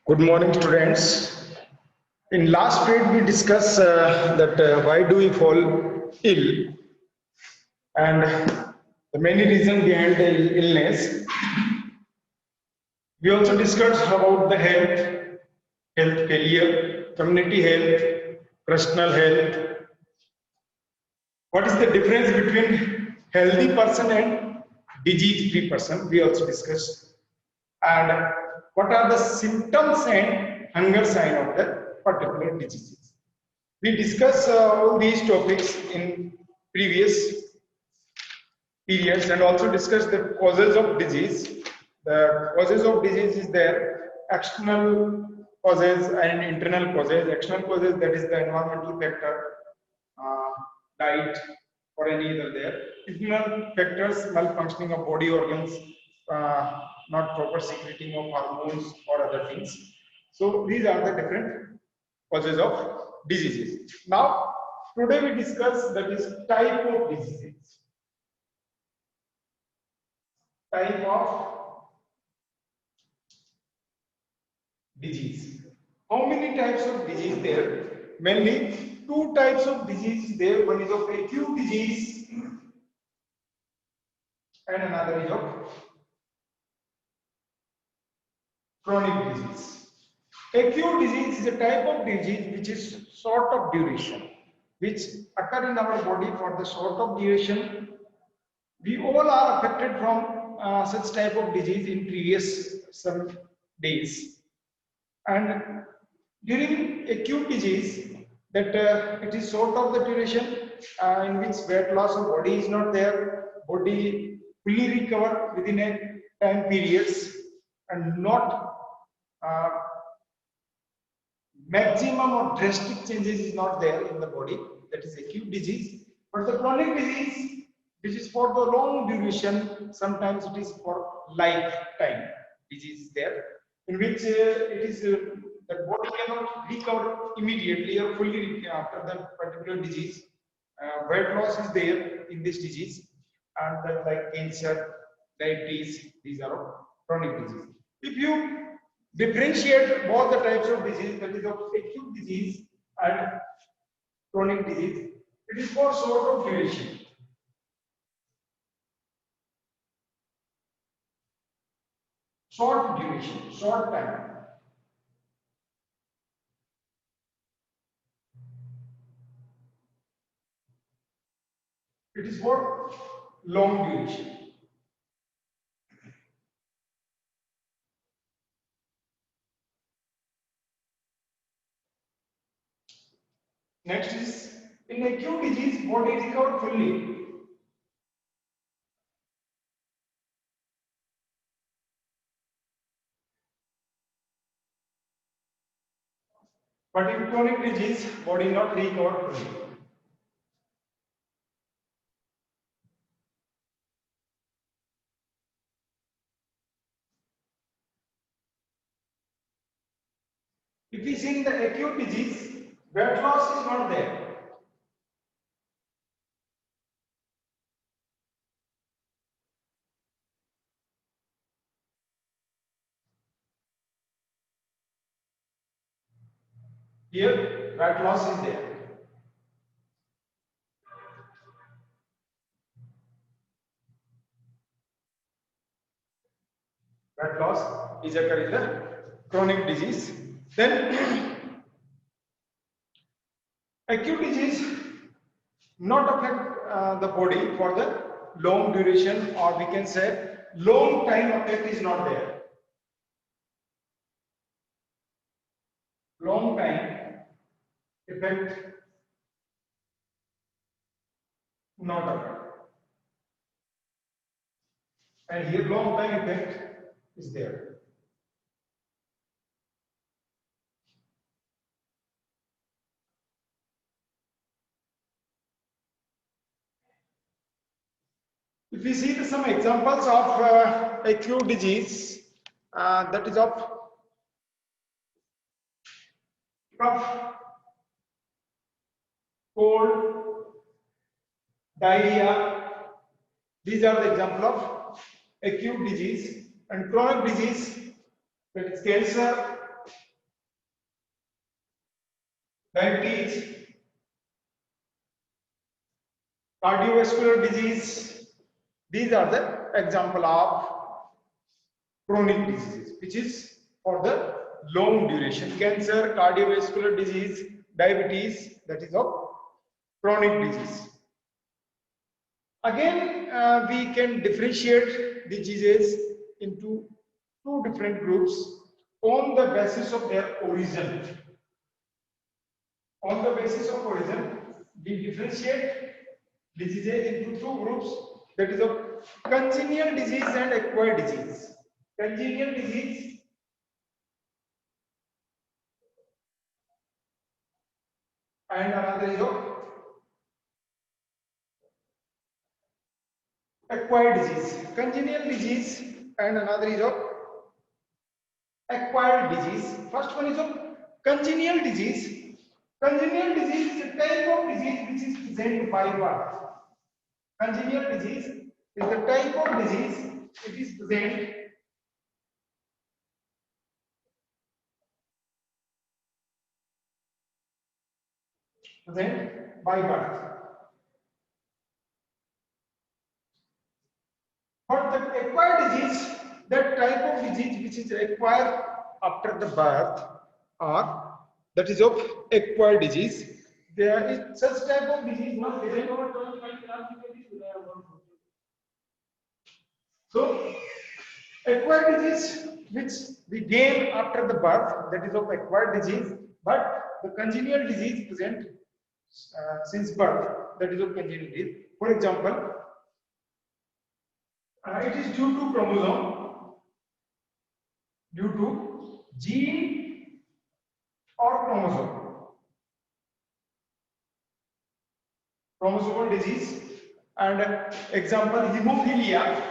Good morning, students. In last period, we discussed that why do we fall ill and the many reasons behind the illness. We also discussed about the health career, community health, personal health. What is the difference between healthy person and disease-free person? We also discussed. And what are the symptoms and hunger sign of the particular diseases? We discussed all these topics in previous periods and also discussed the causes of disease. The causes of disease is there, external causes and internal causes. External causes, that is the environmental factor, uh, diet or any other there. Internal factors, malfunctioning of body organs, not proper secreting of hormones or other things. So these are the different causes of diseases. Now, today we discuss that is type of diseases. Type of disease. How many types of disease there? Mainly two types of disease there. One is of acute disease and another is of chronic disease. Acute disease is a type of disease which is short of duration, which occur in our body for the short of duration. We all are affected from such type of disease in previous some days. And during acute disease, that it is short of the duration in which weight loss of body is not there, body fully recover within a time periods and not uh, maximum or drastic changes is not there in the body. That is acute disease. But the chronic disease, which is for the long duration, sometimes it is for lifetime disease there, in which it is the body cannot recover immediately or fully after the particular disease. Weight loss is there in this disease, and that like cancer, diabetes, these are chronic disease. If you differentiate both the types of disease, that is of acute disease and chronic disease, it is for short of duration. Short duration, short time. It is for long duration. Next is in acute disease, body recovered fully. But in chronic disease, body not recovered fully. If we see in the acute disease, weight loss is not there. Here, weight loss is there. Weight loss is occur in the chronic disease. Then acute disease not affect the body for the long duration, or we can say long time effect is not there. Long time effect not occur. And here long time effect is there. If we see some examples of acute disease, that is of cough, cold, diarrhea, these are the example of acute disease. And chronic disease, that is cancer, diabetes, cardiovascular disease. These are the example of chronic diseases, which is for the long duration. Cancer, cardiovascular disease, diabetes, that is of chronic disease. Again, we can differentiate diseases into two different groups on the basis of their origin. On the basis of origin, we differentiate diseases into two groups, that is of congenital disease and acquired disease. Congenital disease and another is of acquired disease. Congenital disease and another is of acquired disease. First one is of congenital disease. Congenital disease is a type of disease which is present by birth. Congenital disease is the type of disease it is present by birth. But the acquired disease, that type of disease which is acquired after the birth, or that is of acquired disease. There is such type of disease not present. So, acquired disease which we gain after the birth, that is of acquired disease, but the congenital disease present since birth, that is of congenital disease. For example, it is due to chromosome, due to gene or chromosome. Chromosomal disease, and example hemophilia,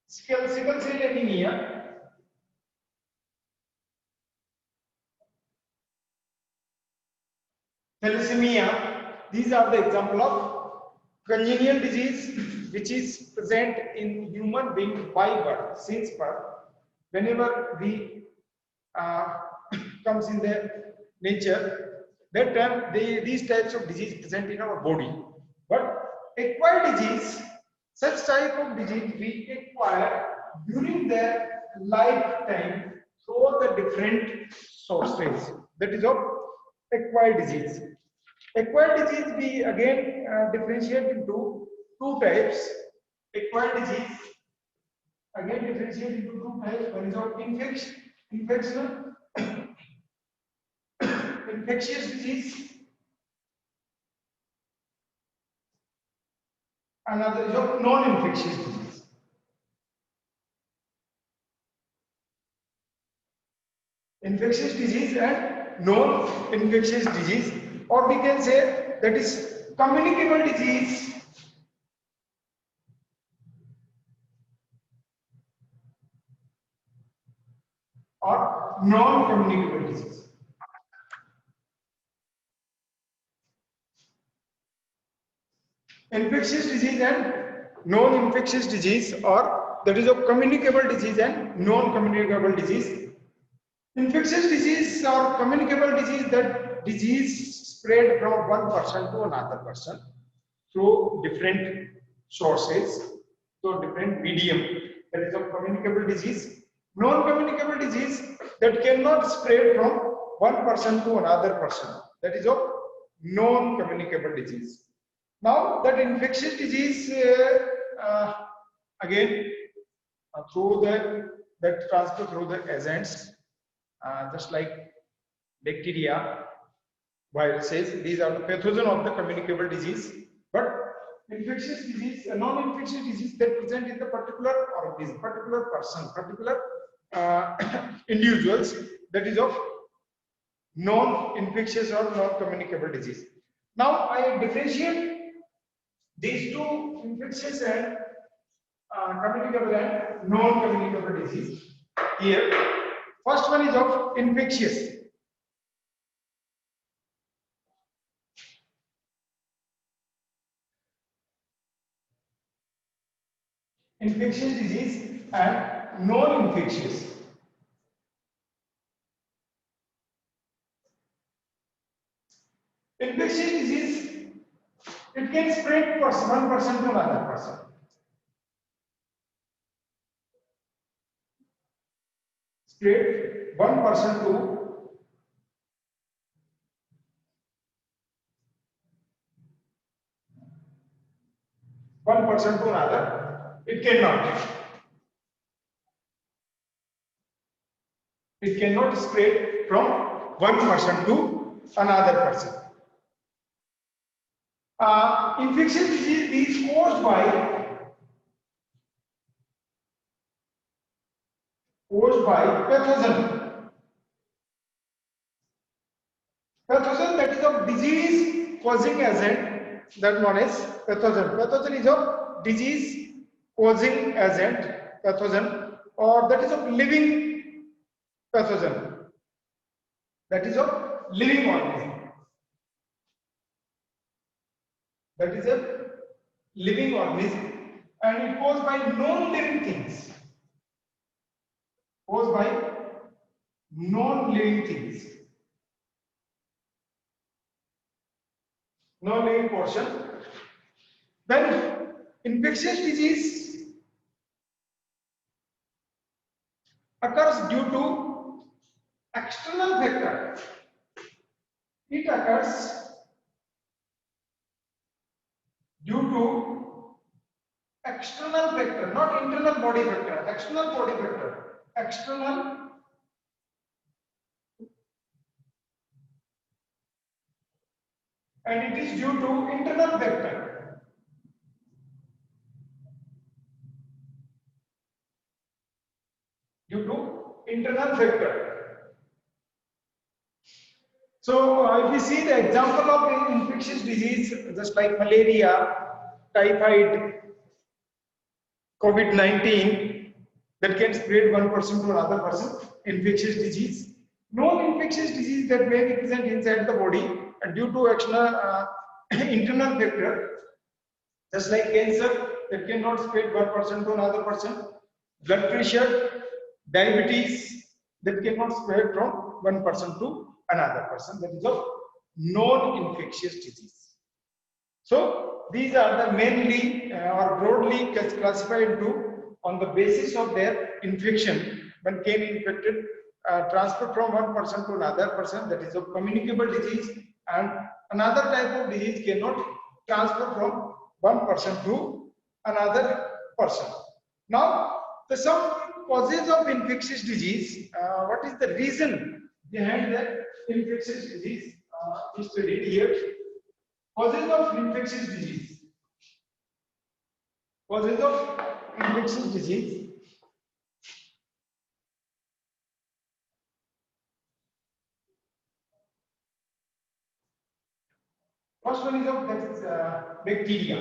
sickle cell anemia, thalassemia. These are the example of congenital disease which is present in human being by birth, since birth. Whenever we comes in the nature, that time these types of disease present in our body. But acquired disease, such type of disease we acquire during their lifetime through the different sources. That is of acquired disease. Acquired disease we again differentiate into two types. Acquired disease again differentiate into two types. One is of infectious disease. Another is of non-infectious disease. Infectious disease and non-infectious disease, or we can say that is communicable disease or non-communicable disease. Infectious disease and non-infectious disease, or that is of communicable disease and non-communicable disease. Infectious disease or communicable disease, that disease spread from one person to another person through different sources, through different medium. That is of communicable disease. Non-communicable disease, that cannot spread from one person to another person. That is of non-communicable disease. Now that infectious disease again through that transfer through the agents, just like bacteria, viruses. These are the pathogen of the communicable disease. But infectious disease, non-infectious disease, that present in the particular organism, particular person, particular individuals. That is of non-infectious or non-communicable disease. Now I differentiate these two, infectious and communicable and non-communicable disease. Here, first one is of infectious. Infectious disease and non-infectious. infectious disease, it can spread from one person to another person. Spread one person to another. It cannot. It cannot spread from one person to another person. Infectious disease is caused by pathogen. Pathogen, that is of disease causing agent, that one is pathogen. Pathogen is of disease causing agent, pathogen, or that is of living pathogen, that is of living organism. That is a living organism, and it caused by non-living things. Caused by non-living things. Non-living portion. Then infectious disease occurs due to external factor. It occurs due to external factor, not internal body factor, external body factor, external and it is due to internal factor. Due to internal factor. So if you see the example of infectious disease, just like malaria, typhoid, COVID-19, that can spread one person to another person, infectious disease. Non-infectious disease that may be present inside the body and due to external internal factor, just like cancer, that cannot spread one person to another person. Blood pressure, diabetes, that cannot spread from one person to another person. That is of non-infectious disease. So these are the mainly or broadly classified into on the basis of their infection. When can infected transfer from one person to another person, that is of communicable disease, and another type of disease cannot transfer from one person to another person. Now, some causes of infectious disease. What is the reason behind the infectious disease? We studied here. Causes of infectious disease. Causes of infectious disease. First one is of that is bacteria.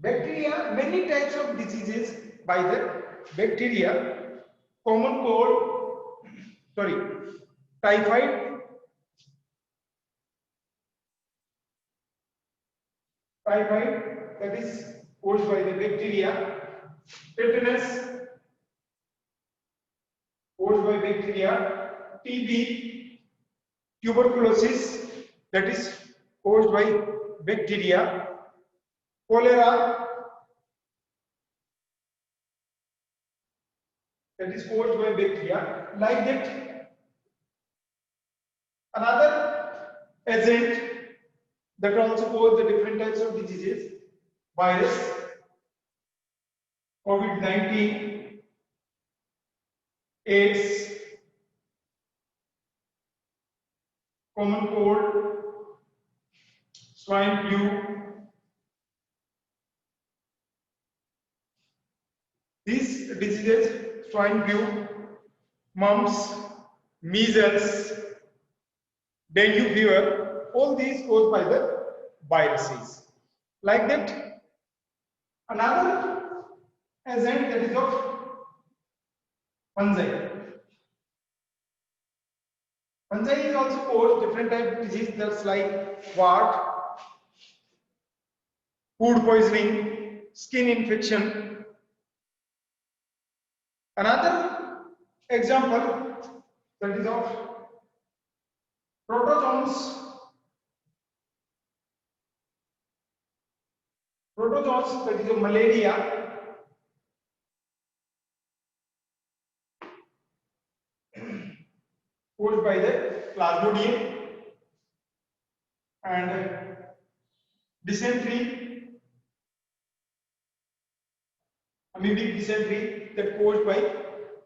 Bacteria, many types of diseases by the bacteria. Common cold, typhoid, that is caused by the bacteria. Tetanus, caused by bacteria. TB, tuberculosis, that is caused by bacteria. Cholera, that is caused by bacteria. Like that, another agent that also cause the different types of diseases: virus, COVID-19, AIDS, common cold, swine flu. These diseases, swine flu, mumps, measles, dengue fever, all these caused by the viruses. Like that, another agent that is of fungi. Fungi is also cause different type of disease, just like wart, food poisoning, skin infection. Another example that is of Protozoans. Protozoans, that is malaria, caused by the Plasmodium, and dysentery, amoebic dysentery, that caused by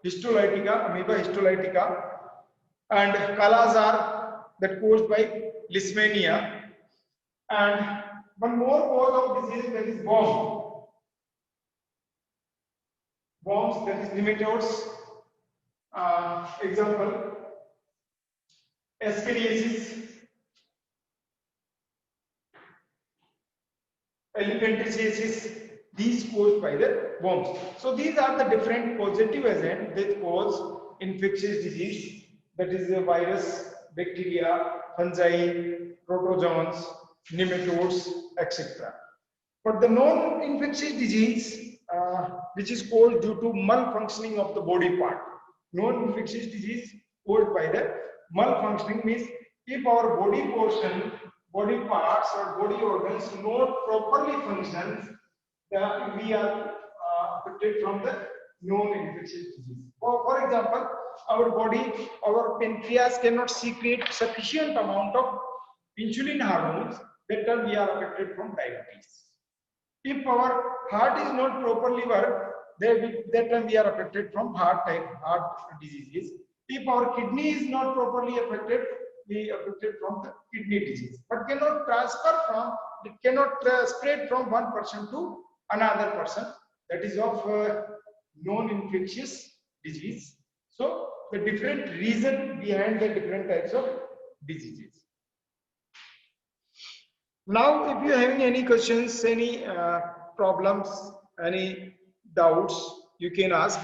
Histolytica, amoeba histolytica, and Kala-Azar, that caused by Leishmania, and one more cause of disease, that is worm. Worms, that is nematodes. Example, Ascariasis, elephantiasis, these caused by the worms. So these are the different causative agents that cause infectious disease, that is the virus, bacteria, fungi, protozoans, nematodes, etc. But the non-infectious disease, which is caused due to malfunctioning of the body part. Non-infectious disease caused by the malfunctioning means if our body portion, body parts or body organs not properly functions, then we are affected from the non-infectious disease. For example, our body, our pancreas cannot secrete sufficient amount of insulin hormones, that time we are affected from diabetes. If our heart is not properly work, that time we are affected from heart diseases. If our kidney is not properly affected, we are affected from the kidney disease. But cannot transfer from, it cannot spread from one person to another person. That is of non-infectious disease. So the different reason behind the different types of diseases. Now, if you are having any questions, any problems, any doubts, you can ask.